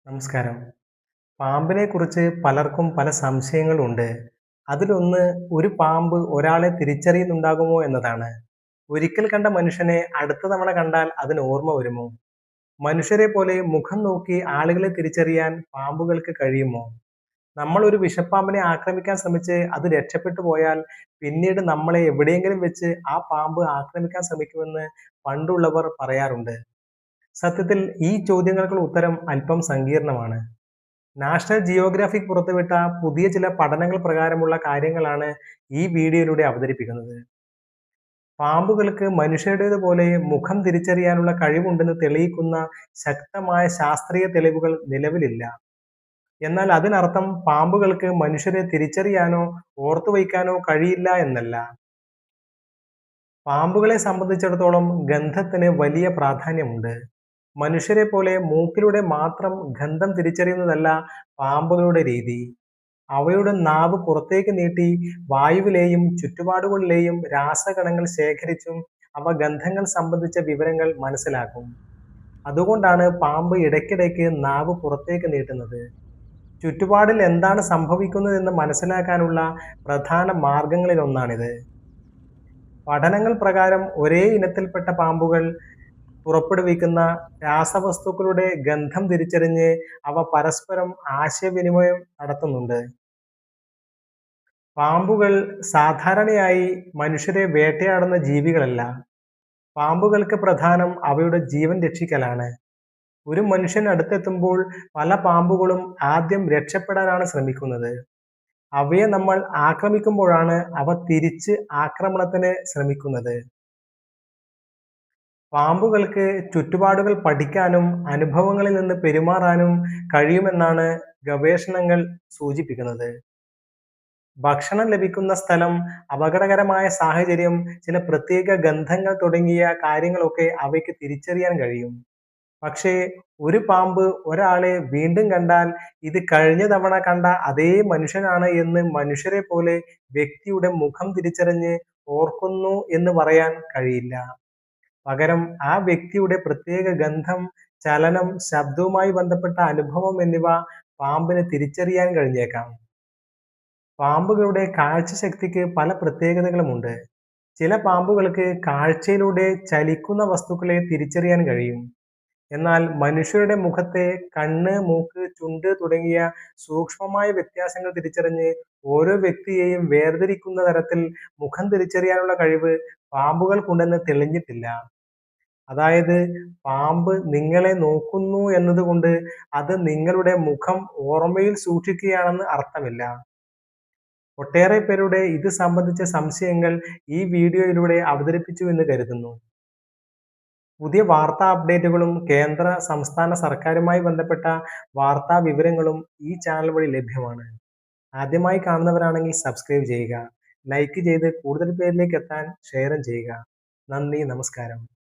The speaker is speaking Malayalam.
നമസ്കാരം. പാമ്പിനെക്കുറിച്ച് പലർക്കും പല സംശയങ്ങളുണ്ട്. അതിലൊന്ന് ഒരു പാമ്പ് ഒരാളെ തിരിച്ചറിയുന്നുണ്ടാകുമോ എന്നതാണ്. ഒരിക്കൽ കണ്ട മനുഷ്യനെ അടുത്ത തവണ കണ്ടാൽ അതിന് ഓർമ്മ വരുമോ? മനുഷ്യരെ പോലെ മുഖം നോക്കി ആളുകളെ തിരിച്ചറിയാൻ പാമ്പുകൾക്ക് കഴിയുമോ? നമ്മൾ ഒരു വിഷപ്പാമ്പിനെ ആക്രമിക്കാൻ ശ്രമിച്ച് അത് രക്ഷപ്പെട്ടു പോയാൽ പിന്നീട് നമ്മളെ എവിടെയെങ്കിലും വെച്ച് ആ പാമ്പ് ആക്രമിക്കാൻ ശ്രമിക്കുമെന്ന് പണ്ടുള്ളവർ പറയാറുണ്ട്. സത്യത്തിൽ ഈ ചോദ്യങ്ങൾക്കുള്ള ഉത്തരം അല്പം സങ്കീർണമാണ്. നാഷണൽ ജിയോഗ്രാഫിക് പുറത്തുവിട്ട പുതിയ ചില പഠനങ്ങൾ പ്രകാരമുള്ള കാര്യങ്ങളാണ് ഈ വീഡിയോയിലൂടെ അവതരിപ്പിക്കുന്നത്. പാമ്പുകൾക്ക് മനുഷ്യരുടേതുപോലെ മുഖം തിരിച്ചറിയാനുള്ള കഴിവുണ്ടെന്ന് തെളിയിക്കുന്ന ശക്തമായ ശാസ്ത്രീയ തെളിവുകൾ നിലവിലില്ല. എന്നാൽ അതിനർത്ഥം പാമ്പുകൾക്ക് മനുഷ്യരെ തിരിച്ചറിയാനോ ഓർത്തുവയ്ക്കാനോ കഴിയില്ല എന്നല്ല. പാമ്പുകളെ സംബന്ധിച്ചിടത്തോളം ഗന്ധത്തിന് വലിയ പ്രാധാന്യമുണ്ട്. മനുഷ്യരെ പോലെ മൂക്കിലൂടെ മാത്രം ഗന്ധം തിരിച്ചറിയുന്നതല്ല പാമ്പുകളുടെ രീതി. അവയുടെ നാവ് പുറത്തേക്ക് നീട്ടി വായുവിലെയും ചുറ്റുപാടുകളിലെയും രാസകണങ്ങൾ ശേഖരിച്ചും അവ ഗന്ധങ്ങൾ സംബന്ധിച്ച വിവരങ്ങൾ മനസ്സിലാക്കും. അതുകൊണ്ടാണ് പാമ്പ് ഇടയ്ക്കിടയ്ക്ക് നാവ് പുറത്തേക്ക് നീട്ടുന്നത്. ചുറ്റുപാടിൽ എന്താണ് സംഭവിക്കുന്നതെന്ന് മനസ്സിലാക്കാനുള്ള പ്രധാന മാർഗങ്ങളിലൊന്നാണിത്. പഠനങ്ങൾ പ്രകാരം ഒരേ ഇനത്തിൽപ്പെട്ട പാമ്പുകൾ പുറപ്പെടുവിക്കുന്ന രാസവസ്തുക്കളുടെ ഗന്ധം തിരിച്ചറിഞ്ഞ് അവ പരസ്പരം ആശയവിനിമയം നടത്തുന്നുണ്ട്. പാമ്പുകൾ സാധാരണയായി മനുഷ്യരെ വേട്ടയാടുന്ന ജീവികളല്ല. പാമ്പുകൾക്ക് പ്രധാനം അവയുടെ ജീവൻ രക്ഷിക്കലാണ്. ഒരു മനുഷ്യൻ അടുത്തെത്തുമ്പോൾ പല പാമ്പുകളും ആദ്യം രക്ഷപ്പെടാനാണ് ശ്രമിക്കുന്നത്. അവയെ നമ്മൾ ആക്രമിക്കുമ്പോഴാണ് അവ തിരിച്ച് ആക്രമണത്തിന് ശ്രമിക്കുന്നത്. പാമ്പുകൾക്ക് ചുറ്റുപാടുകൾ പഠിക്കാനും അനുഭവങ്ങളിൽ നിന്ന് പെരുമാറാനും കഴിയുമെന്നാണ് ഗവേഷണങ്ങൾ സൂചിപ്പിക്കുന്നത്. ഭക്ഷണം ലഭിക്കുന്ന സ്ഥലം, അപകടകരമായ സാഹചര്യം, ചില പ്രത്യേക ഗന്ധങ്ങൾ തുടങ്ങിയ കാര്യങ്ങളൊക്കെ അവയ്ക്ക് തിരിച്ചറിയാൻ കഴിയും. പക്ഷേ ഒരു പാമ്പ് ഒരാളെ വീണ്ടും കണ്ടാൽ ഇത് കഴിഞ്ഞ തവണ കണ്ട അതേ മനുഷ്യനാണ് എന്ന് മനുഷ്യരെ പോലെ വ്യക്തിയുടെ മുഖം തിരിച്ചറിഞ്ഞ് ഓർക്കുന്നു എന്ന് പറയാൻ കഴിയില്ല. പകരം ആ വ്യക്തിയുടെ പ്രത്യേക ഗന്ധം, ചലനം, ശബ്ദവുമായി ബന്ധപ്പെട്ട അനുഭവം എന്നിവ പാമ്പിന് തിരിച്ചറിയാൻ കഴിഞ്ഞേക്കാം. പാമ്പുകളുടെ കാഴ്ചശക്തിക്ക് പല പ്രത്യേകതകളുമുണ്ട്. ചില പാമ്പുകൾക്ക് കാഴ്ചയിലൂടെ ചലിക്കുന്ന വസ്തുക്കളെ തിരിച്ചറിയാൻ കഴിയും. എന്നാൽ മനുഷ്യരുടെ മുഖത്തെ കണ്ണ്, മൂക്ക്, ചുണ്ട് തുടങ്ങിയ സൂക്ഷ്മമായ വ്യത്യാസങ്ങൾ തിരിച്ചറിഞ്ഞ് ഓരോ വ്യക്തിയെയും വേർതിരിക്കുന്ന തരത്തിൽ മുഖം തിരിച്ചറിയാനുള്ള കഴിവ് പാമ്പുകൾക്കുണ്ടെന്ന് തെളിഞ്ഞിട്ടില്ല. അതായത് പാമ്പ് നിങ്ങളെ നോക്കുന്നു എന്നതുകൊണ്ട് അത് നിങ്ങളുടെ മുഖം ഓർമ്മയിൽ സൂക്ഷിക്കുകയാണെന്ന് അർത്ഥമില്ല. ഒട്ടേറെ പേരുടെ ഇത് സംബന്ധിച്ച സംശയങ്ങൾ ഈ വീഡിയോയിലൂടെ അവതരിപ്പിച്ചു എന്ന് കരുതുന്നു. പുതിയ വാർത്താ അപ്ഡേറ്റുകളും കേന്ദ്ര, സംസ്ഥാന സർക്കാരുമായി ബന്ധപ്പെട്ട വാർത്താ വിവരങ്ങളും ഈ ചാനൽ വഴി ലഭ്യമാണ്. ആദ്യമായി കാണുന്നവരാണെങ്കിൽ സബ്സ്ക്രൈബ് ചെയ്യുക, ലൈക്ക് ചെയ്ത് കൂടുതൽ പേരിലേക്ക് എത്താൻ ഷെയറും ചെയ്യുക. നന്ദി, നമസ്കാരം.